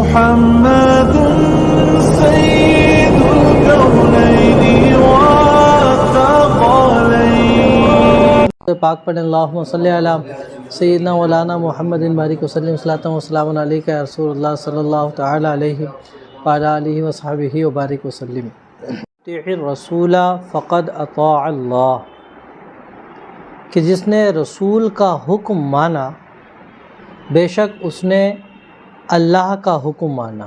محمد سيد الكونين والثقلين. پاک پڑھیں اللہم صلی علی سیدنا مولانا محمد بارک وسلم صلاۃ و سلام علیک یا رسول اللہ صلی اللہ تعالی علیہ وعلی آلہ وصحبہ وبارک وسلم. اطیع الرسول فقد اطاع اللہ، کہ جس نے رسول کا حکم مانا بے شک اس نے اللہ کا حکم مانا.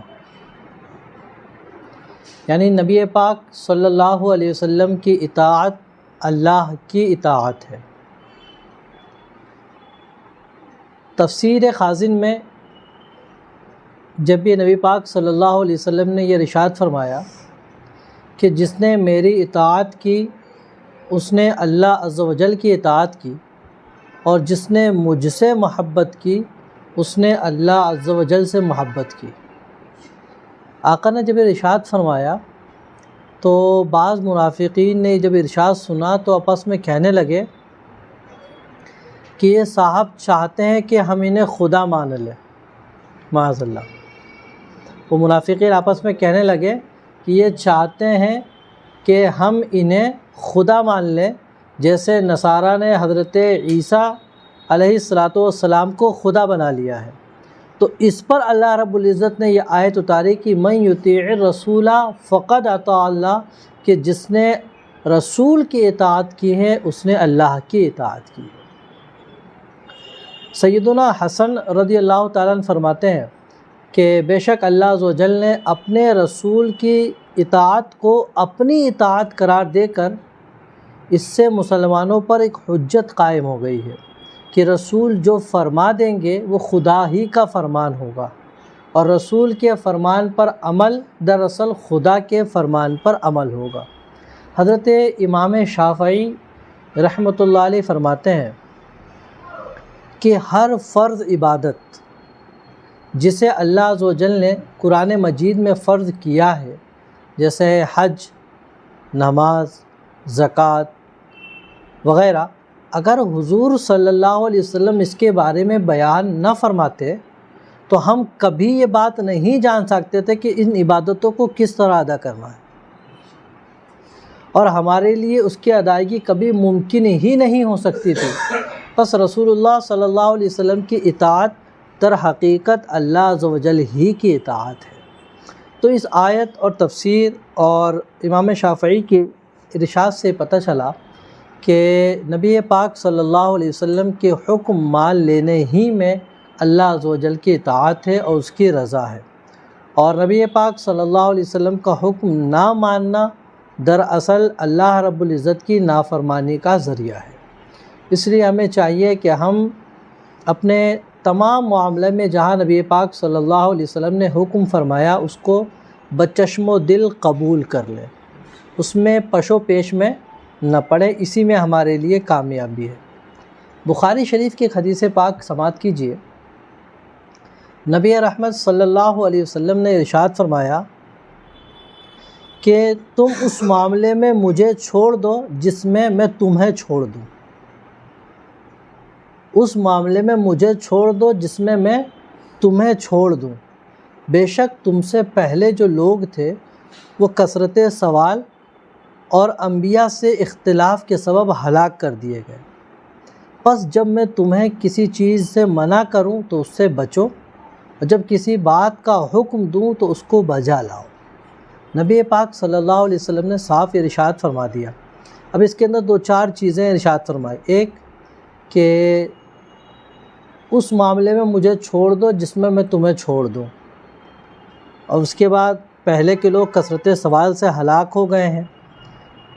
یعنی نبی پاک صلی اللہ علیہ وسلم کی اطاعت اللہ کی اطاعت ہے. تفسیر خازن میں جب یہ نبی پاک صلی اللہ علیہ وسلم نے یہ ارشاد فرمایا کہ جس نے میری اطاعت کی اس نے اللہ عز و جل کی اطاعت کی، اور جس نے مجھ سے محبت کی اس نے اللہ عز و جل سے محبت کی. آقا نے جب ارشاد فرمایا تو بعض منافقین نے جب ارشاد سنا تو آپس میں کہنے لگے کہ یہ صاحب چاہتے ہیں کہ ہم انہیں خدا مان لیں. معاذ اللہ. وہ منافقین آپس میں کہنے لگے کہ یہ چاہتے ہیں کہ ہم انہیں خدا مان لیں، جیسے نصارہ نے حضرت عیسیٰ علیہ السلام کو خدا بنا لیا ہے. تو اس پر اللہ رب العزت نے یہ آیت اتاری کہ من یطیع الرسول فقد اطاع اللہ، کہ جس نے رسول کی اطاعت کی ہے اس نے اللہ کی اطاعت کی ہے. سیدنا حسن رضی اللہ تعالیٰ عنہ فرماتے ہیں کہ بے شک اللہ عز و جل نے اپنے رسول کی اطاعت کو اپنی اطاعت قرار دے کر اس سے مسلمانوں پر ایک حجت قائم ہو گئی ہے کہ رسول جو فرما دیں گے وہ خدا ہی کا فرمان ہوگا، اور رسول کے فرمان پر عمل دراصل خدا کے فرمان پر عمل ہوگا. حضرت امام شافعی رحمۃ اللہ علیہ فرماتے ہیں کہ ہر فرض عبادت جسے اللہ عز و جل نے قرآن مجید میں فرض کیا ہے، جیسے حج، نماز، زکوٰۃ وغیرہ، اگر حضور صلی اللہ علیہ وسلم اس کے بارے میں بیان نہ فرماتے تو ہم کبھی یہ بات نہیں جان سکتے تھے کہ ان عبادتوں کو کس طرح ادا کرنا ہے، اور ہمارے لیے اس کی ادائیگی کبھی ممکن ہی نہیں ہو سکتی تھی. بس رسول اللہ صلی اللہ علیہ وسلم کی اطاعت در حقیقت اللہ عز و جل ہی کی اطاعت ہے. تو اس آیت اور تفسیر اور امام شافعی کے ارشاد سے پتہ چلا کہ نبی پاک صلی اللہ علیہ وسلم کے حکم مان لینے ہی میں اللہ عز و جل کی اطاعت ہے اور اس کی رضا ہے، اور نبی پاک صلی اللہ علیہ وسلم کا حکم نہ ماننا دراصل اللہ رب العزت کی نافرمانی کا ذریعہ ہے. اس لیے ہمیں چاہیے کہ ہم اپنے تمام معاملے میں جہاں نبی پاک صلی اللہ علیہ وسلم نے حکم فرمایا اس کو بچشم و دل قبول کر لیں، اس میں پش و پیش میں نہ پڑے. اسی میں ہمارے لیے کامیابی ہے. بخاری شریف کی ایک حدیث پاک سماعت کیجیے. نبی رحمت صلی اللہ علیہ وسلم نے ارشاد فرمایا کہ تم اس معاملے میں مجھے چھوڑ دو جس میں میں تمہیں چھوڑ دوں. اس معاملے میں مجھے چھوڑ دو جس میں میں تمہیں چھوڑ دوں. بے شک تم سے پہلے جو لوگ تھے وہ کثرت سوال اور انبیاء سے اختلاف کے سبب ہلاک کر دیے گئے. پس جب میں تمہیں کسی چیز سے منع کروں تو اس سے بچو، اور جب کسی بات کا حکم دوں تو اس کو بجا لاؤ. نبی پاک صلی اللہ علیہ وسلم نے صاف ارشاد فرما دیا. اب اس کے اندر دو چار چیزیں ارشاد فرمائی. ایک کہ اس معاملے میں مجھے چھوڑ دو جس میں میں تمہیں چھوڑ دوں، اور اس کے بعد پہلے کے لوگ کثرت سوال سے ہلاک ہو گئے ہیں.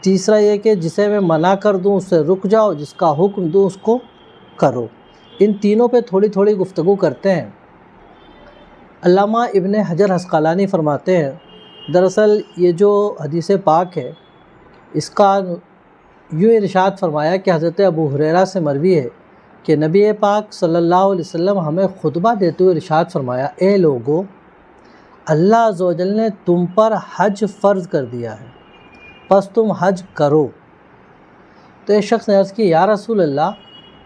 تیسرا یہ کہ جسے میں منع کر دوں اس سے رک جاؤ، جس کا حکم دوں اس کو کرو. ان تینوں پہ تھوڑی تھوڑی گفتگو کرتے ہیں. علامہ ابن حجر عسقلانی فرماتے ہیں دراصل یہ جو حدیث پاک ہے اس کا یوں ارشاد فرمایا کہ حضرت ابو ہریرہ سے مروی ہے کہ نبی پاک صلی اللہ علیہ وسلم ہمیں خطبہ دیتے ہوئے ارشاد فرمایا، اے لوگو، اللہ عز و جل نے تم پر حج فرض کر دیا ہے، پس تم حج کرو. تو ایک شخص نے عرض کی، یا رسول اللہ،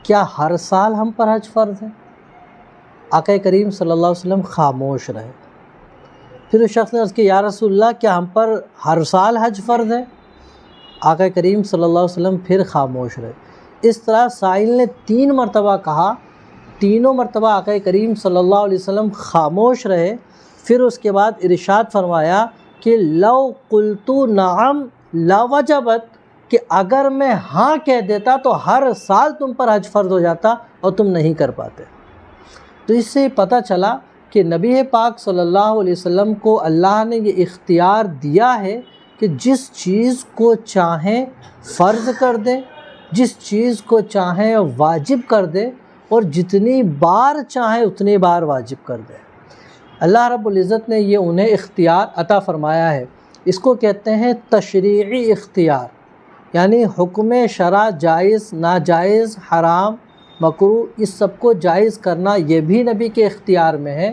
کیا ہر سال ہم پر حج فرض ہے؟ آقا کریم صلی اللہ علیہ وسلم خاموش رہے. پھر اس شخص نے عرض کیا یا رسول اللہ کیا ہم پر ہر سال حج فرض ہے؟ آقا کریم صلی اللہ علیہ وسلم پھر خاموش رہے۔ اس طرح سائل نے 3 مرتبہ کہا، تینوں مرتبہ آقا کریم صلی اللہ علیہ وسلم خاموش رہے۔ پھر اس کے بعد ارشاد فرمایا کہ لو قلت نعم لوجبت، کہ اگر میں ہاں کہہ دیتا تو ہر سال تم پر حج فرض ہو جاتا اور تم نہیں کر پاتے۔ تو اس سے پتہ چلا کہ نبی پاک صلی اللہ علیہ وسلم کو اللہ نے یہ اختیار دیا ہے کہ جس چیز کو چاہیں فرض کر دے، جس چیز کو چاہیں واجب کر دے، اور جتنی بار چاہیں اتنی بار واجب کر دے۔ اللہ رب العزت نے یہ انہیں اختیار عطا فرمایا ہے۔ اس کو کہتے ہیں تشریعی اختیار، یعنی حکم شرع جائز ناجائز حرام مکروہ اس سب کو جائز کرنا یہ بھی نبی کے اختیار میں ہے،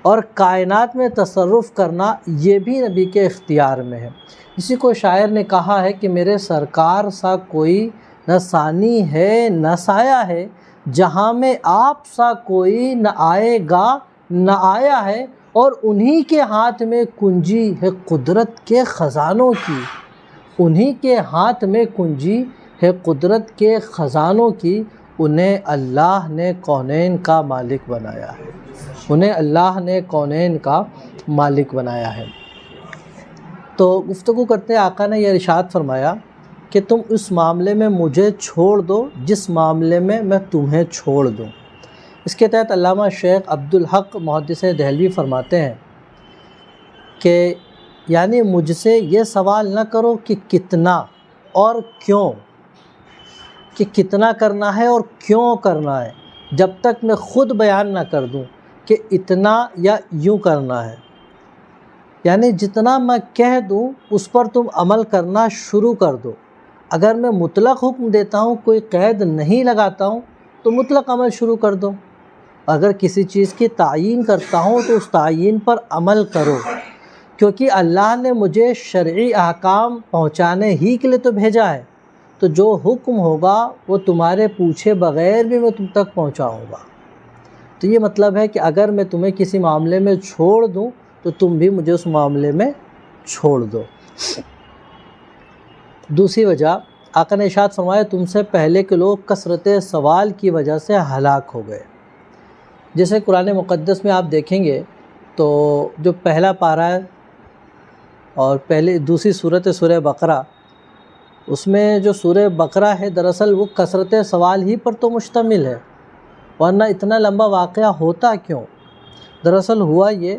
اور کائنات میں تصرف کرنا یہ بھی نبی کے اختیار میں ہے۔ اسی کو شاعر نے کہا ہے کہ میرے سرکار سا کوئی نہ ثانی ہے نہ سایہ ہے، جہاں میں آپ سا کوئی نہ آئے گا نہ آیا ہے، اور انہی کے ہاتھ میں کنجی ہے قدرت کے خزانوں کی، انہی کے ہاتھ میں کنجی ہے قدرت کے خزانوں کی، انہیں اللہ نے کونین کا مالک بنایا ہے، انہیں اللہ نے کونین کا مالک بنایا ہے۔ تو گفتگو کرتے آقا نے یہ ارشاد فرمایا کہ تم اس معاملے میں مجھے چھوڑ دو جس معاملے میں میں تمہیں چھوڑ دوں۔ اس کے تحت علامہ شیخ عبدالحق محدث دہلوی فرماتے ہیں کہ یعنی مجھ سے یہ سوال نہ کرو کہ کتنا اور کیوں، کہ کتنا کرنا ہے اور کیوں کرنا ہے، جب تک میں خود بیان نہ کر دوں کہ اتنا یا یوں کرنا ہے۔ یعنی جتنا میں کہہ دوں اس پر تم عمل کرنا شروع کر دو۔ اگر میں مطلق حکم دیتا ہوں، کوئی قید نہیں لگاتا ہوں، تو مطلق عمل شروع کر دو۔ اگر کسی چیز کی تعیین کرتا ہوں تو اس تعیین پر عمل کرو، کیونکہ اللہ نے مجھے شرعی احکام پہنچانے ہی کے لیے تو بھیجا ہے، تو جو حکم ہوگا وہ تمہارے پوچھے بغیر بھی میں تم تک پہنچاؤں گا۔ تو یہ مطلب ہے کہ اگر میں تمہیں کسی معاملے میں چھوڑ دوں تو تم بھی مجھے اس معاملے میں چھوڑ دو۔ دوسری وجہ آقا نے ارشاد فرمایا تم سے پہلے کے لوگ کثرت سوال کی وجہ سے ہلاک ہو گئے۔ جیسے قرآن مقدس میں آپ دیکھیں گے تو جو پہلا پارہ ہے اور دوسری صورت سورہ بقرہ، اس میں جو سورہ بقرہ ہے دراصل وہ کثرت سوال ہی پر تو مشتمل ہے، ورنہ اتنا لمبا واقعہ ہوتا کیوں؟ دراصل ہوا یہ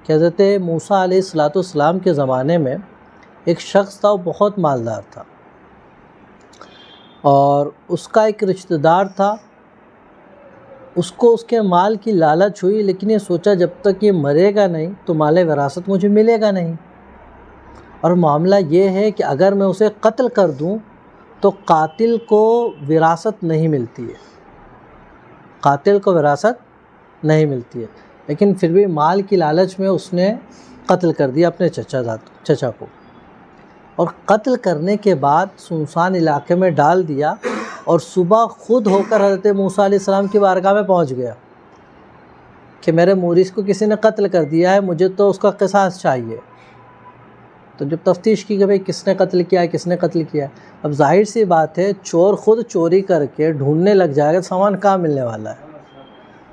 کہ حضرت موسیٰ علیہ السلام کے زمانے میں ایک شخص تھا، وہ بہت مالدار تھا، اور اس کا ایک رشتہ دار تھا، اس کو اس کے مال کی لالچ ہوئی، لیکن یہ سوچا جب تک یہ مرے گا نہیں تو مال وراثت مجھے ملے گا نہیں، اور معاملہ یہ ہے کہ اگر میں اسے قتل کر دوں تو قاتل کو وراثت نہیں ملتی ہے، قاتل کو وراثت نہیں ملتی ہے، لیکن پھر بھی مال کی لالچ میں اس نے قتل کر دیا اپنے چچا کو، اور قتل کرنے کے بعد سنسان علاقے میں ڈال دیا، اور صبح خود ہو کر حضرت موسیٰ علیہ السلام کی بارگاہ میں پہنچ گیا کہ میرے مورث کو کسی نے قتل کر دیا ہے، مجھے تو اس کا قصاص چاہیے۔ تو جب تفتیش کی کہ بھئی کس نے قتل کیا ہے، کس نے قتل کیا ہے، اب ظاہر سی بات ہے چور خود چوری کر کے ڈھونڈنے لگ جائے گا، سامان کہاں ملنے والا ہے؟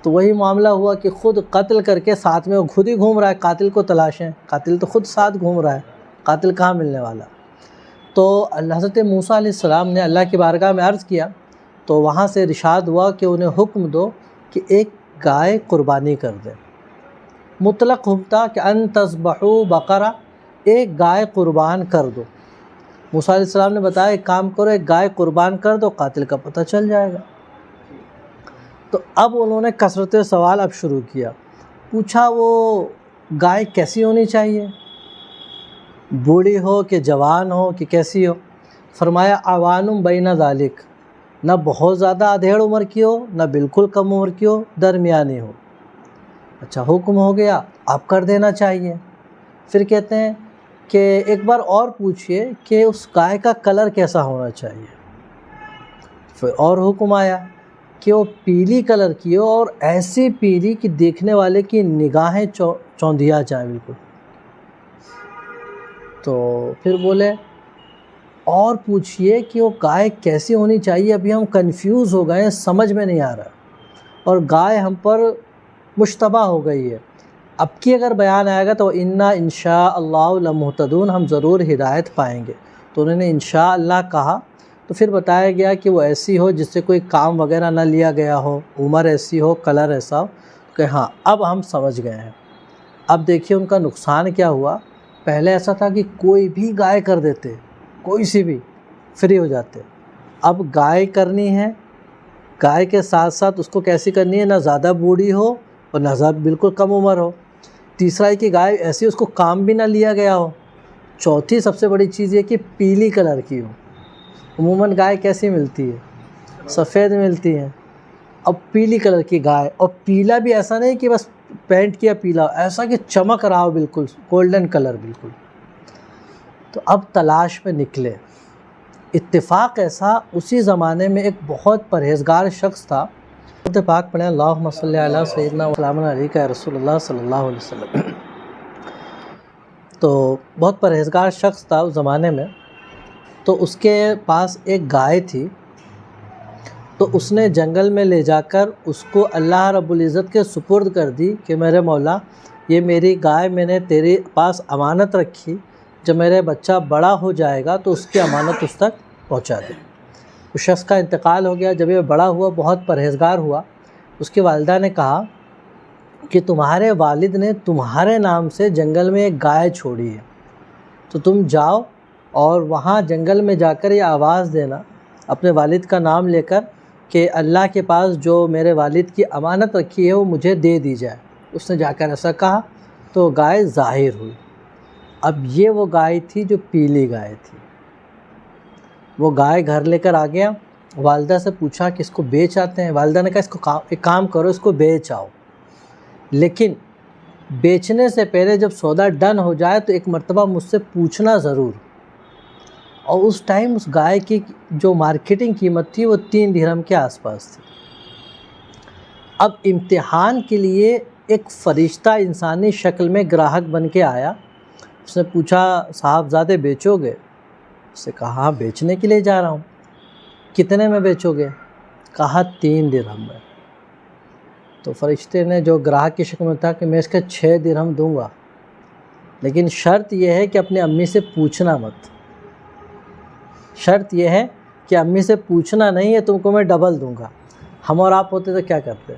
تو وہی معاملہ ہوا کہ خود قتل کر کے ساتھ میں وہ خود ہی گھوم رہا ہے، قاتل کو تلاشیں، قاتل تو خود ساتھ گھوم رہا ہے، قاتل کہاں ملنے والا؟ تو حضرت موسیٰ علیہ السلام نے اللہ کی بارگاہ میں عرض کیا، تو وہاں سے ارشاد ہوا کہ انہیں حکم دو کہ ایک گائے قربانی کر دیں۔ مطلق حکم تھا کہ ان تذبحوا بقرہ، ایک گائے قربان کر دو۔ موسیٰ علیہ السلام نے بتایا ایک کام کرو، ایک گائے قربان کر دو، قاتل کا پتہ چل جائے گا۔ تو اب انہوں نے کثرت سوال اب شروع کیا، پوچھا وہ گائے کیسی ہونی چاہیے، بوڑھی ہو کہ جوان ہو کہ کیسی ہو؟ فرمایا عوان بین ذالک، نہ بہت زیادہ ادھیڑ عمر کی ہو نہ بالکل کم عمر کی ہو، درمیانی ہو۔ اچھا حکم ہو گیا، اب کر دینا چاہیے۔ پھر کہتے ہیں کہ ایک بار اور پوچھئے کہ اس گائے کا کلر کیسا ہونا چاہیے۔ پھر اور حکم آیا کہ وہ پیلی کلر کی ہو، اور ایسی پیلی کہ دیکھنے والے کی نگاہیں چوندھیا جائیں بالکل، تو پھر بولے اور پوچھئے کہ وہ گائے کیسی ہونی چاہیے، ابھی ہم کنفیوز ہو گئے ہیں، سمجھ میں نہیں آ رہا، اور گائے ہم پر مشتبہ ہو گئی ہے، اب کی اگر بیان آئے گا تو اِنَّا اِنشاء اللہ لَمُہْتَدُونَ، ہم ضرور ہدایت پائیں گے۔ تو انہوں نے انشاء اللہ کہا، تو پھر بتایا گیا کہ وہ ایسی ہو جس سے کوئی کام وغیرہ نہ لیا گیا ہو، عمر ایسی ہو، کلر ایسا ہو، کہ ہاں اب ہم سمجھ گئے ہیں۔ اب دیکھیے ان کا نقصان کیا ہوا، پہلے ایسا تھا کہ کوئی بھی گائے کر دیتے، کوئی سی بھی فری ہو جاتے، اب گائے کرنی ہے، گائے کے ساتھ ساتھ اس کو کیسی کرنی ہے، نہ زیادہ بوڑھی ہو اور نہ زیادہ بالکل کم عمر ہو، تیسرا ہے کہ گائے ایسی اس کو کام بھی نہ لیا گیا ہو، چوتھی سب سے بڑی چیز یہ کہ پیلی کلر کی ہو۔ عموماً گائے کیسی ملتی ہے، سفید ملتی ہے، اب پیلی کلر کی گائے، اور پیلا بھی ایسا نہیں کہ بس پینٹ کیا پیلا، ایسا کہ چمک رہا ہو بالکل گولڈن کلر بالکل۔ تو اب تلاش میں نکلے، اتفاق ایسا اسی زمانے میں ایک بہت پرہیزگار شخص تھا، پاک پڑھیں اللہم صلی علی سیدنا و سلام علیکہ یا رسول اللہ صلی اللہ علیہ وسلم۔ تو بہت پرہیزگار شخص تھا اس زمانے میں، تو اس کے پاس ایک گائے تھی، تو اس نے جنگل میں لے جا کر اس کو اللہ رب العزت کے سپرد کر دی کہ میرے مولا یہ میری گائے میں نے تیرے پاس امانت رکھی، جب میرے بچہ بڑا ہو جائے گا تو اس کی امانت اس تک پہنچا دے۔ اس شخص کا انتقال ہو گیا، جب یہ بڑا ہوا بہت پرہیزگار ہوا، اس کی والدہ نے کہا کہ تمہارے والد نے تمہارے نام سے جنگل میں ایک گائے چھوڑی ہے، تو تم جاؤ اور وہاں جنگل میں جا کر یہ آواز دینا اپنے والد کا نام لے کر کہ اللہ کے پاس جو میرے والد کی امانت رکھی ہے وہ مجھے دے دی جائے۔ اس نے جا کر ایسا کہا تو گائے ظاہر ہوئی۔ اب یہ وہ گائے تھی جو پیلی گائے تھی۔ وہ گائے گھر لے کر آ گیا، والدہ سے پوچھا کہ اس کو بیچ آتے ہیں، والدہ نے کہا اس کو ایک کام کرو، اس کو بیچ آؤ، لیکن بیچنے سے پہلے جب سودا ڈن ہو جائے تو ایک مرتبہ مجھ سے پوچھنا ضرور۔ اور اس ٹائم اس گائے کی جو مارکیٹنگ قیمت تھی وہ 3 درہم کے آس پاس تھی۔ اب امتحان کے لیے ایک فرشتہ انسانی شکل میں گراہک بن کے آیا، اس نے پوچھا صاحبزادے بیچو گے؟ اس نے کہا ہاں بیچنے کے لیے جا رہا ہوں۔ کتنے میں بیچو گے؟ کہا 3 درہم میں۔ تو فرشتے نے جو گراہک کی شکل میں تھا کہ میں اس کے 6 درہم دوں گا، لیکن شرط یہ ہے کہ اپنی امی سے پوچھنا مت، شرط یہ ہے کہ امی سے پوچھنا نہیں ہے، تم کو میں ڈبل دوں گا۔ ہم اور آپ ہوتے تو کیا کرتے؟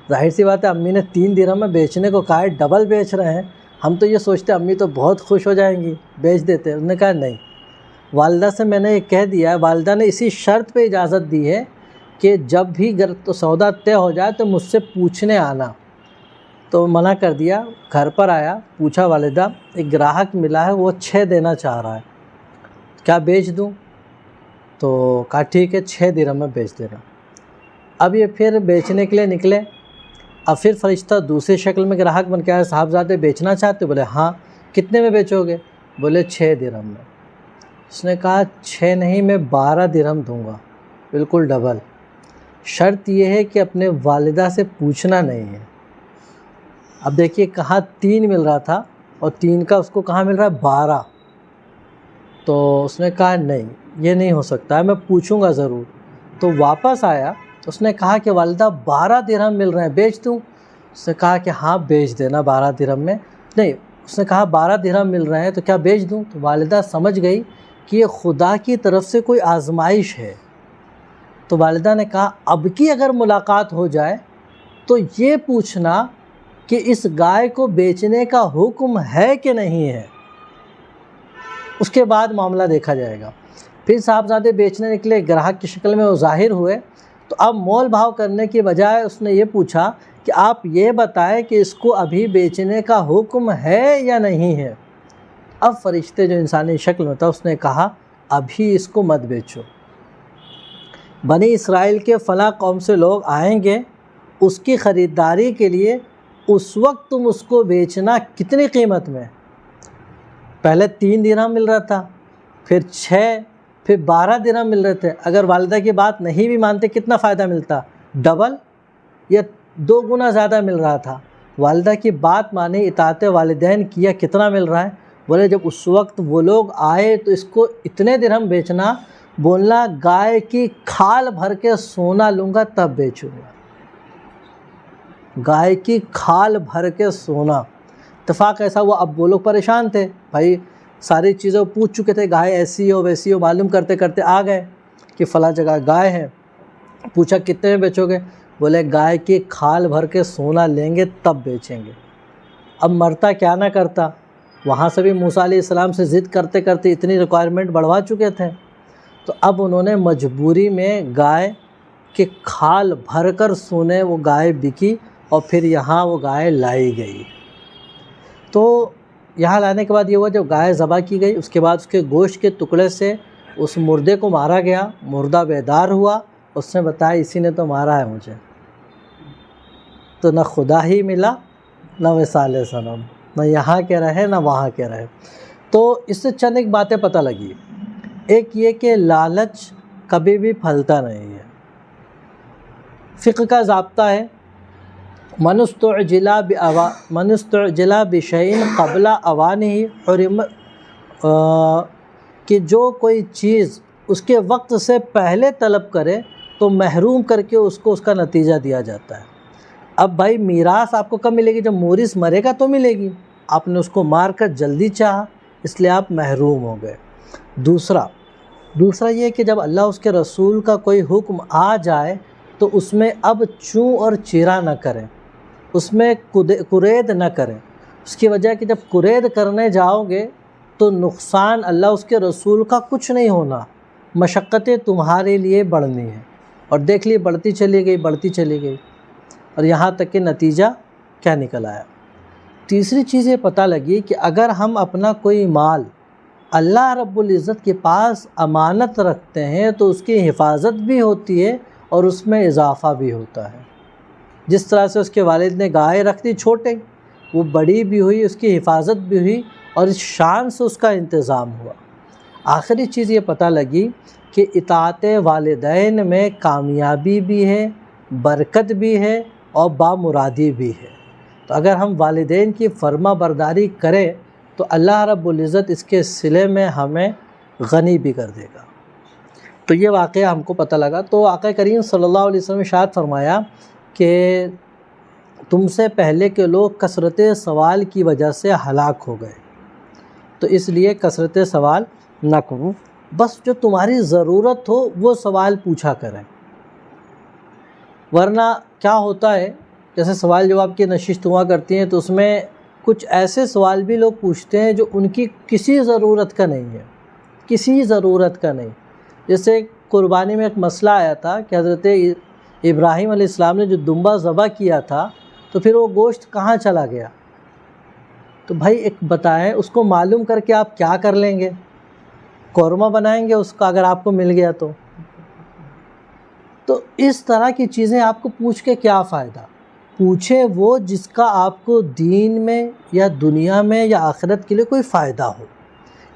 ظاہر سی بات ہے، امی نے 3 درہم میں بیچنے کو کہا ہے، ڈبل بیچ رہے ہیں، ہم تو یہ سوچتے امی تو بہت خوش ہو جائیں گی، بیچ دیتے۔ انہوں نے کہا نہیں، والدہ سے میں نے یہ کہہ دیا ہے، والدہ نے اسی شرط پہ اجازت دی ہے کہ جب بھی تو سودا طے ہو جائے تو مجھ سے پوچھنے آنا۔ تو منع کر دیا، گھر پر آیا، پوچھا والدہ ایک گراہک ملا ہے وہ 6 دینا چاہ رہا ہے، کیا بیچ دوں؟ تو کہا ٹھیک ہے 6 درہم میں بیچ دینا۔ اب یہ پھر بیچنے کے لیے نکلے، اب پھر فرشتہ دوسری شکل میں گراہک بن کے آیا، صاحبزادے بیچنا چاہتے؟ بولے ہاں۔ کتنے میں بیچو گے؟ بولے 6 درہم میں۔ اس نے کہا 6 نہیں، میں 12 درہم دوں گا، بالکل ڈبل۔ شرط یہ ہے کہ اپنے والدہ سے پوچھنا نہیں ہے۔ اب دیکھیے کہاں 3 مل رہا تھا اور 3 کا اس کو کہاں مل رہا ہے 12۔ تو اس نے کہا نہیں یہ نہیں ہو سکتا ہے، میں پوچھوں گا ضرور۔ تو واپس آیا، اس نے کہا کہ والدہ 12 درہم مل رہے ہیں، بیچ دوں؟ اس نے کہا کہ ہاں بیچ دینا 12 درہم میں۔ نہیں، اس نے کہا 12 درہم مل رہے ہیں تو کیا بیچ دوں؟ تو والدہ سمجھ گئی کہ یہ خدا کی طرف سے کوئی آزمائش ہے۔ تو والدہ نے کہا اب کی اگر ملاقات ہو جائے تو یہ پوچھنا کہ اس گائے کو بیچنے کا حکم ہے کہ نہیں ہے، اس کے بعد معاملہ دیکھا جائے گا۔ پھر صاحبزادے بیچنے نکلے، گراہک کی شکل میں وہ ظاہر ہوئے، تو اب مول بھاؤ کرنے کی بجائے اس نے یہ پوچھا کہ آپ یہ بتائیں کہ اس کو ابھی بیچنے کا حکم ہے یا نہیں ہے۔ اب فرشتے جو انسانی شکل میں تھا اس نے کہا ابھی اس کو مت بیچو، بنی اسرائیل کے فلاں قوم سے لوگ آئیں گے، اس کی خریداری کے لیے اس وقت تم اس کو بیچنا کتنی قیمت میں؟ پہلے 3 درہم مل رہا تھا، پھر 6، پھر 12 درہم مل رہے تھے۔ اگر والدہ کی بات نہیں بھی مانتے کتنا فائدہ ملتا؟ ڈبل یا 2 گنا زیادہ مل رہا تھا۔ والدہ کی بات مانی، اطاعت والدین کیا، کتنا مل رہا ہے؟ بولے جب اس وقت وہ لوگ آئے تو اس کو اتنے درہم بیچنا، بولنا گائے کی کھال بھر کے سونا لوں گا تب بیچوں گا، گائے کی کھال بھر کے سونا۔ اتفاق ایسا ہوا، اب وہ لوگ پریشان تھے بھائی، ساری چیزیں پوچھ چکے تھے، گائے ایسی ہو ویسی ہو، معلوم کرتے کرتے آ گئے کہ فلاں جگہ گائے ہے۔ پوچھا کتنے میں بیچو گے؟ بولے گائے کی کھال بھر کے سونا لیں گے تب بیچیں گے۔ اب مرتا کیا نہ کرتا، وہاں سے بھی موسیٰ علیہ السلام سے ضد کرتے کرتے اتنی ریکوائرمنٹ بڑھوا چکے تھے، تو اب انہوں نے مجبوری میں گائے کے کھال بھر کر سونے وہ گائے بکی، اور پھر یہاں وہ گائے لائی گئی۔ تو یہاں لانے کے بعد یہ ہوا، جب گائے ذبح کی گئی اس کے بعد اس کے گوشت کے ٹکڑے سے اس مردے کو مارا گیا، مردہ بیدار ہوا، اس نے بتایا اسی نے تو مارا ہے مجھے۔ تو نہ خدا ہی ملا نہ وصال صنم، نہ یہاں کے رہے نہ وہاں کے رہے۔ تو اس سے چند ایک باتیں پتہ لگی۔ ایک یہ کہ لالچ کبھی بھی پھلتا نہیں ہے۔ فقہ کا ضابطہ ہے من استعجل بشیء قبل اوانہ حرم، کہ جو کوئی چیز اس کے وقت سے پہلے طلب کرے تو محروم کر کے اس کو اس کا نتیجہ دیا جاتا ہے۔ اب بھائی میراث آپ کو کب ملے گی؟ جب مورث مرے گا تو ملے گی، آپ نے اس کو مار کر جلدی چاہا اس لیے آپ محروم ہو گئے۔ دوسرا یہ کہ جب اللہ اس کے رسول کا کوئی حکم آ جائے تو اس میں اب چوں اور چیرا نہ کریں، اس میں کرید نہ کریں۔ اس کی وجہ کہ جب کرید کرنے جاؤ گے تو نقصان اللہ اس کے رسول کا کچھ نہیں ہونا، مشقتیں تمہارے لیے بڑھنی ہیں، اور دیکھ لیے بڑھتی چلی گئی، اور یہاں تک کہ نتیجہ کیا نکل آیا۔ تیسری چیز یہ پتہ لگی کہ اگر ہم اپنا کوئی مال اللہ رب العزت کے پاس امانت رکھتے ہیں تو اس کی حفاظت بھی ہوتی ہے اور اس میں اضافہ بھی ہوتا ہے۔ جس طرح سے اس کے والد نے گائے رکھ دی چھوٹے، وہ بڑی بھی ہوئی، اس کی حفاظت بھی ہوئی، اور اس شان سے اس کا انتظام ہوا۔ آخری چیز یہ پتہ لگی کہ اطاعت والدین میں کامیابی بھی ہے، برکت بھی ہے اور بامرادی بھی ہے۔ تو اگر ہم والدین کی فرما برداری کریں تو اللہ رب العزت اس کے صلے میں ہمیں غنی بھی کر دے گا۔ تو یہ واقعہ ہم کو پتہ لگا۔ تو آقا کریم صلی اللہ علیہ وسلم نے ارشاد فرمایا کہ تم سے پہلے کے لوگ کثرت سوال کی وجہ سے ہلاک ہو گئے، تو اس لیے کثرت سوال نہ کرو، بس جو تمہاری ضرورت ہو وہ سوال پوچھا کریں۔ ورنہ کیا ہوتا ہے، جیسے سوال جواب کی نشست ہوا کرتی ہیں تو اس میں کچھ ایسے سوال بھی لوگ پوچھتے ہیں جو ان کی کسی ضرورت کا نہیں ہے، کسی ضرورت کا نہیں۔ جیسے قربانی میں ایک مسئلہ آیا تھا کہ حضرت ابراہیم علیہ السلام نے جو دمبا ذبح کیا تھا تو پھر وہ گوشت کہاں چلا گیا؟ تو بھائی ایک بتائیں، اس کو معلوم کر کے آپ کیا کر لیں گے؟ قورمہ بنائیں گے اس کا اگر آپ کو مل گیا تو اس طرح کی چیزیں آپ کو پوچھ کے کیا فائدہ؟ پوچھیں وہ جس کا آپ کو دین میں یا دنیا میں یا آخرت کے لیے کوئی فائدہ ہو،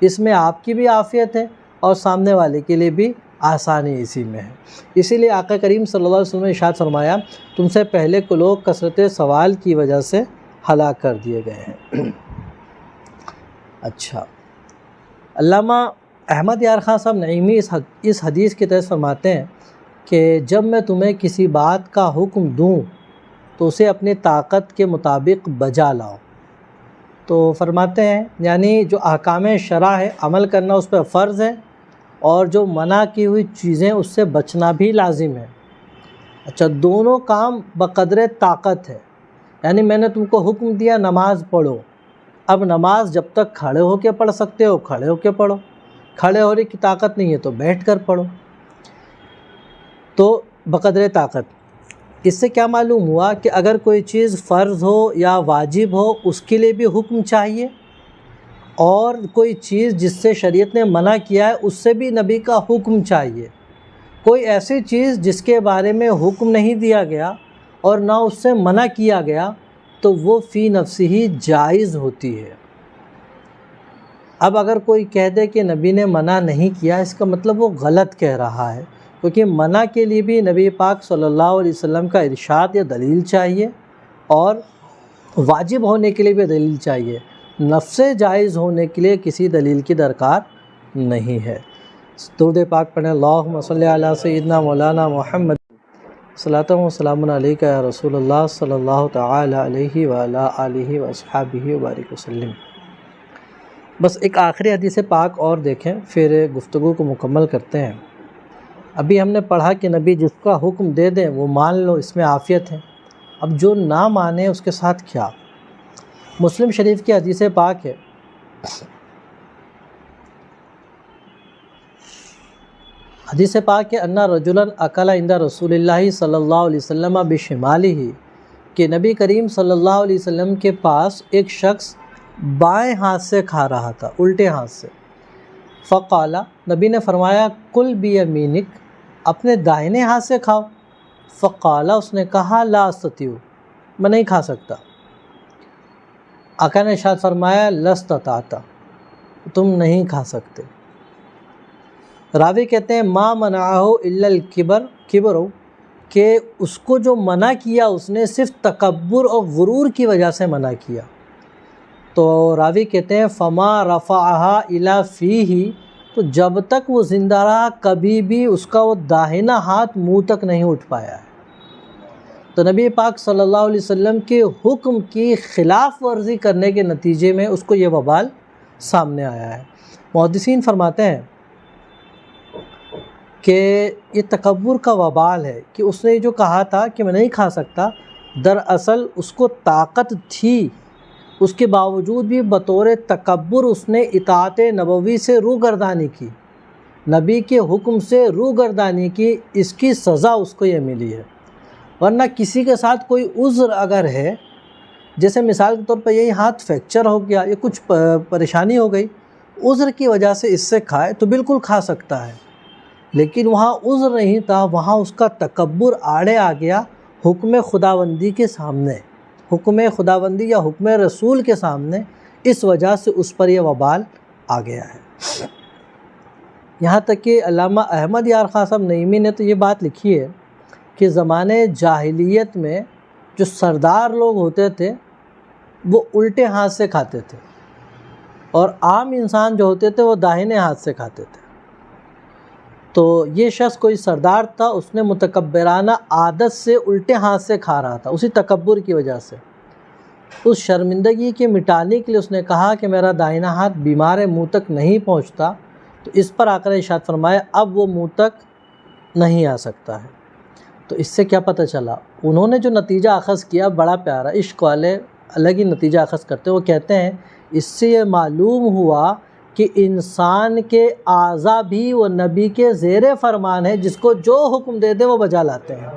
اس میں آپ کی بھی عافیت ہے اور سامنے والے کے لیے بھی آسانی اسی میں ہے۔ اسی لیے آقا کریم صلی اللہ علیہ وسلم نے ارشاد فرمایا تم سے پہلے کے لوگ کثرت سوال کی وجہ سے ہلاک کر دیے گئے ہیں۔ اچھا، علامہ احمد یار خان صاحب نعیمی اس حدیث کے تحت فرماتے ہیں کہ جب میں تمہیں کسی بات کا حکم دوں تو اسے اپنی طاقت کے مطابق بجا لاؤ۔ تو فرماتے ہیں یعنی جو احکام شرع ہے عمل کرنا اس پہ فرض ہے، اور جو منع کی ہوئی چیزیں اس سے بچنا بھی لازم ہے۔ اچھا، دونوں کام بقدر طاقت ہے، یعنی میں نے تم کو حکم دیا نماز پڑھو، اب نماز جب تک کھڑے ہو کے پڑھ سکتے ہو کھڑے ہو کے پڑھو، کھڑے ہونے کی طاقت نہیں ہے تو بیٹھ کر پڑھو، تو بقدر طاقت۔ اس سے کیا معلوم ہوا کہ اگر کوئی چیز فرض ہو یا واجب ہو اس کے لیے بھی حکم چاہیے، اور کوئی چیز جس سے شریعت نے منع کیا ہے اس سے بھی نبی کا حکم چاہیے۔ کوئی ایسی چیز جس کے بارے میں حکم نہیں دیا گیا اور نہ اس سے منع کیا گیا تو وہ فی نفسہ ہی جائز ہوتی ہے۔ اب اگر کوئی کہہ دے کہ نبی نے منع نہیں کیا، اس کا مطلب وہ غلط کہہ رہا ہے، کیونکہ منع کے لیے بھی نبی پاک صلی اللہ علیہ وسلم کا ارشاد یا دلیل چاہیے، اور واجب ہونے کے لیے بھی دلیل چاہیے۔ نفس جائز ہونے کے لیے کسی دلیل کی درکار نہیں ہے۔ درود پاک پڑھیں، اللہم صلی علی سیدنا مولانا محمد صلاۃ و سلام علیکہ یا رسول اللہ صلی اللہ تعالی علیہ وعلی آلہ واصحابہ وبارک وسلم۔ بس ایک آخری حدیث پاک اور دیکھیں، پھر گفتگو کو مکمل کرتے ہیں۔ ابھی ہم نے پڑھا کہ نبی جس کا حکم دے دیں وہ مان لو، اس میں عافیت ہے۔ اب جو نہ مانے اس کے ساتھ کیا؟ مسلم شریف کی حدیث پاک ہے، حدیث پاک ہے ان رجلا اکل عند رسول اللہ صلی اللہ علیہ وسلم بشمالہ، کہ نبی کریم صلی اللہ علیہ وسلم کے پاس ایک شخص بائیں ہاتھ سے کھا رہا تھا، الٹے ہاتھ سے۔ فقال، نبی نے فرمایا کل بیمینک، اپنے دائنے ہاتھ سے کھاؤ۔ فقال، اس نے کہا لا استطیع، میں نہیں کھا سکتا۔ آقا نے ارشاد فرمایا لستطعت، تم نہیں کھا سکتے۔ راوی کہتے ہیں ما منعہ الا الکبر، کہ اس کو جو منع کیا اس نے صرف تکبر اور غرور کی وجہ سے منع کیا۔ تو راوی کہتے ہیں فما رفعہا الی فیہ، تو جب تک وہ زندہ رہا کبھی بھی اس کا وہ داہنا ہاتھ منہ تک نہیں اٹھ پایا ہے۔ تو نبی پاک صلی اللہ علیہ وسلم کے حکم کی خلاف ورزی کرنے کے نتیجے میں اس کو یہ وبال سامنے آیا ہے۔ محدثین فرماتے ہیں کہ یہ تکبر کا وبال ہے، کہ اس نے جو کہا تھا کہ میں نہیں کھا سکتا، دراصل اس کو طاقت تھی، اس کے باوجود بھی بطور تکبر اس نے اطاعت نبوی سے روگردانی کی، نبی کے حکم سے روگردانی کی، اس کی سزا اس کو یہ ملی ہے۔ ورنہ کسی کے ساتھ کوئی عذر اگر ہے، جیسے مثال کے طور پر یہی ہاتھ فریکچر ہو گیا، یہ کچھ پریشانی ہو گئی، عذر کی وجہ سے اس سے کھائے تو بالکل کھا سکتا ہے، لیکن وہاں عذر نہیں تھا، وہاں اس کا تکبر آڑے آ گیا حکم خداوندی کے سامنے، حکم خداوندی یا حکم رسول کے سامنے، اس وجہ سے اس پر یہ وبال آ گیا ہے۔ یہاں تک کہ علامہ احمد یار خان صاحب نعیمی نے تو یہ بات لکھی ہے کہ زمانے جاہلیت میں جو سردار لوگ ہوتے تھے وہ الٹے ہاتھ سے کھاتے تھے، اور عام انسان جو ہوتے تھے وہ داہنے ہاتھ سے کھاتے تھے۔ تو یہ شخص کوئی سردار تھا، اس نے متکبرانہ عادت سے الٹے ہاتھ سے کھا رہا تھا، اسی تکبر کی وجہ سے۔ اس شرمندگی کے مٹانے کے لیے اس نے کہا کہ میرا دائنا ہاتھ بیمار منہ تک نہیں پہنچتا، تو اس پر آقا نے ارشاد فرمایا اب وہ منہ تک نہیں آ سکتا ہے۔ تو اس سے کیا پتہ چلا؟ انہوں نے جو نتیجہ اخذ کیا بڑا پیارا، عشق والے الگ ہی نتیجہ اخذ کرتے ہیں۔ وہ کہتے ہیں اس سے یہ معلوم ہوا کہ انسان کے اعضاء بھی وہ نبی کے زیر فرمان ہے، جس کو جو حکم دے دے وہ بجا لاتے ہیں۔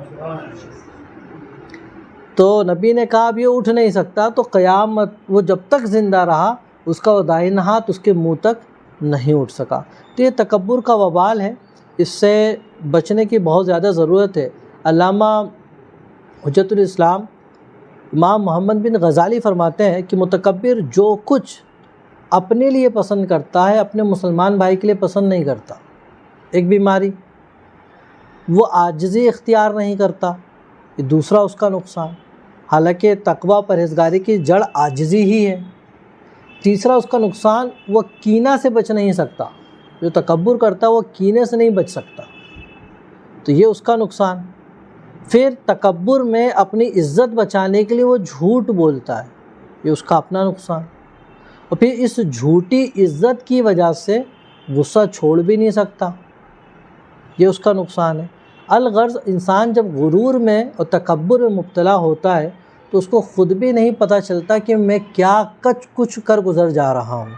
تو نبی نے کہا اب یہ اٹھ نہیں سکتا، تو قیامت وہ جب تک زندہ رہا اس کا وہ دائنا ہاتھ اس کے منہ تک نہیں اٹھ سکا۔ تو یہ تکبر کا وبال ہے، اس سے بچنے کی بہت زیادہ ضرورت ہے۔ علامہ حجت الاسلام امام محمد بن غزالی فرماتے ہیں کہ متکبر جو کچھ اپنے لیے پسند کرتا ہے اپنے مسلمان بھائی کے لیے پسند نہیں کرتا۔ ایک بیماری، وہ عاجزی اختیار نہیں کرتا، یہ دوسرا اس کا نقصان، حالانکہ تقوی پرہیزگاری کی جڑ عاجزی ہی ہے۔ تیسرا اس کا نقصان، وہ کینہ سے بچ نہیں سکتا، جو تکبر کرتا وہ کینے سے نہیں بچ سکتا، تو یہ اس کا نقصان۔ پھر تکبر میں اپنی عزت بچانے کے لیے وہ جھوٹ بولتا ہے، یہ اس کا اپنا نقصان۔ اور پھر اس جھوٹی عزت کی وجہ سے غصہ چھوڑ بھی نہیں سکتا، یہ اس کا نقصان ہے۔ الغرض انسان جب غرور میں اور تکبر میں مبتلا ہوتا ہے تو اس کو خود بھی نہیں پتہ چلتا کہ میں کیا کچھ کر گزر جا رہا ہوں،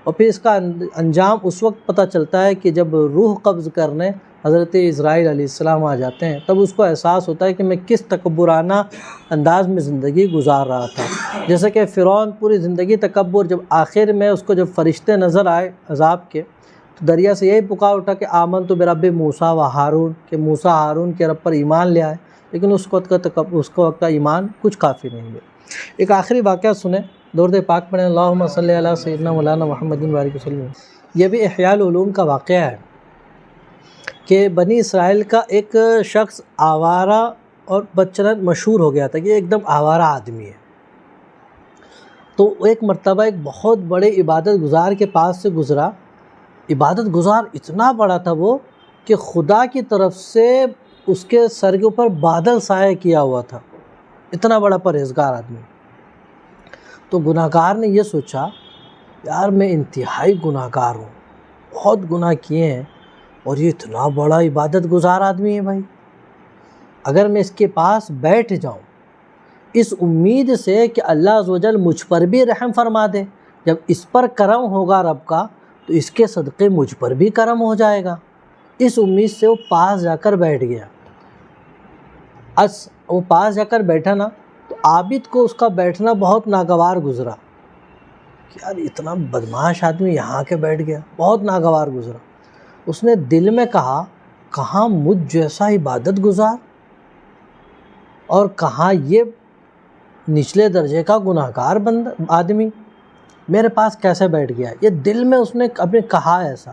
اور پھر اس کا انجام اس وقت پتہ چلتا ہے کہ جب روح قبض کرنے حضرت اسرائیل علیہ السلام آ جاتے ہیں، تب اس کو احساس ہوتا ہے کہ میں کس تکبرانہ انداز میں زندگی گزار رہا تھا۔ جیسے کہ فرعون پوری زندگی تکبر، جب آخر میں اس کو جب فرشتے نظر آئے عذاب کے، تو دریا سے یہی پکار اٹھا کہ آمنت برب موسیٰ و ہارون، کہ موسیٰ ہارون کے رب پر ایمان لے آئے، لیکن اس وقت کا ایمان کچھ کافی نہیں ہے۔ ایک آخری واقعہ سنیں، درود پاک پڑھیں، اللہم صلی علی سیدنا مولانا محمد وبارک وسلم۔ یہ بھی احیاء العلوم کا واقعہ ہے کہ بنی اسرائیل کا ایک شخص آوارہ اور بدچلن مشہور ہو گیا تھا کہ یہ ایک دم آوارہ آدمی ہے۔ تو ایک مرتبہ ایک بہت بڑے عبادت گزار کے پاس سے گزرا. عبادت گزار اتنا بڑا تھا وہ کہ خدا کی طرف سے اس کے سر کے اوپر بادل سایہ کیا ہوا تھا، اتنا بڑا پرہیزگار آدمی. تو گناہ گار نے یہ سوچا یار میں انتہائی گناہ گار ہوں، بہت گناہ کیے ہیں، اور یہ اتنا بڑا عبادت گزار آدمی ہے بھائی، اگر میں اس کے پاس بیٹھ جاؤں اس امید سے کہ اللہ عز و جل مجھ پر بھی رحم فرما دے، جب اس پر کرم ہوگا رب کا تو اس کے صدقے مجھ پر بھی کرم ہو جائے گا، اس امید سے وہ پاس جا کر بیٹھ گیا. وہ پاس جا کر بیٹھا نا تو عابد کو اس کا بیٹھنا بہت ناگوار گزرا کہ یار اتنا بدمعاش آدمی یہاں کے بیٹھ گیا، بہت ناگوار گزرا. اس نے دل میں کہا کہاں مجھ جیسا عبادت گزار اور کہاں یہ نچلے درجے کا گناہ گار آدمی میرے پاس کیسے بیٹھ گیا. یہ دل میں اس نے اپنے کہا ایسا،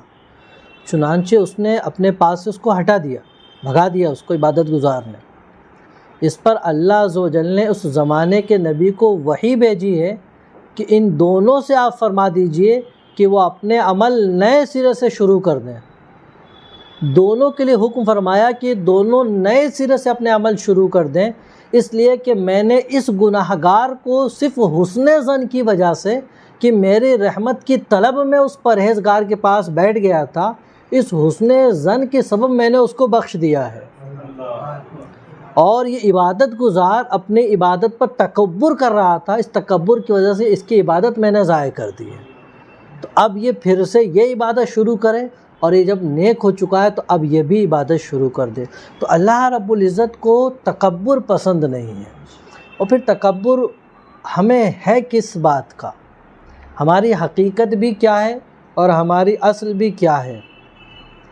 چنانچہ اس نے اپنے پاس سے اس کو ہٹا دیا، بھگا دیا اس کو عبادت گزار نے. اس پر اللہ عز و جل نے اس زمانے کے نبی کو وحی بھیجی ہے کہ ان دونوں سے آپ فرما دیجئے کہ وہ اپنے عمل نئے سرے سے شروع کر دیں. دونوں کے لیے حکم فرمایا کہ دونوں نئے سرے سے اپنے عمل شروع کر دیں، اس لیے کہ میں نے اس گناہ گار کو صرف حسن ظن کی وجہ سے کہ میری رحمت کی طلب میں اس پرہیزگار کے پاس بیٹھ گیا تھا، اس حسن ظن کے سبب میں نے اس کو بخش دیا ہے. اور یہ عبادت گزار اپنی عبادت پر تکبر کر رہا تھا، اس تکبر کی وجہ سے اس کی عبادت میں نے ضائع کر دی ہے. تو اب یہ پھر سے یہ عبادت شروع کرے، اور یہ جب نیک ہو چکا ہے تو اب یہ بھی عبادت شروع کر دے. تو اللہ رب العزت کو تکبر پسند نہیں ہے. اور پھر تکبر ہمیں ہے کس بات کا، ہماری حقیقت بھی کیا ہے اور ہماری اصل بھی کیا ہے.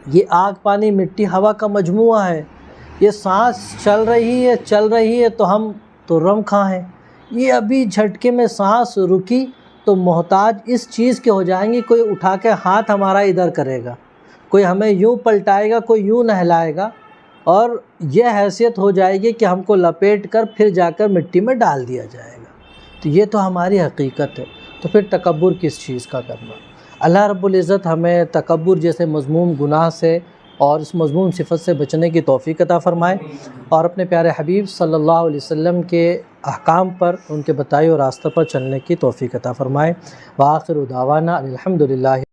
یہ آگ پانی مٹی ہوا کا مجموعہ ہے. یہ سانس چل رہی ہے تو ہم تو رم کھاں ہیں. یہ ابھی جھٹکے میں سانس رکی تو محتاج اس چیز کے ہو جائیں گے، کوئی اٹھا کے ہاتھ ہمارا ادھر کرے گا، کوئی ہمیں یوں پلٹائے گا، کوئی یوں نہلائے گا، اور یہ حیثیت ہو جائے گی کہ ہم کو لپیٹ کر پھر جا کر مٹی میں ڈال دیا جائے گا. تو یہ تو ہماری حقیقت ہے. تو پھر تکبر کس چیز کا کرنا. اللہ رب العزت ہمیں تکبر جیسے مذموم گناہ سے اور اس مذموم صفت سے بچنے کی توفیق عطا فرمائے، اور اپنے پیارے حبیب صلی اللہ علیہ وسلم کے احکام پر، ان کے بتائے ہوئے راستہ پر چلنے کی توفیق عطا فرمائے. وآخر دعوانا الحمدللہ.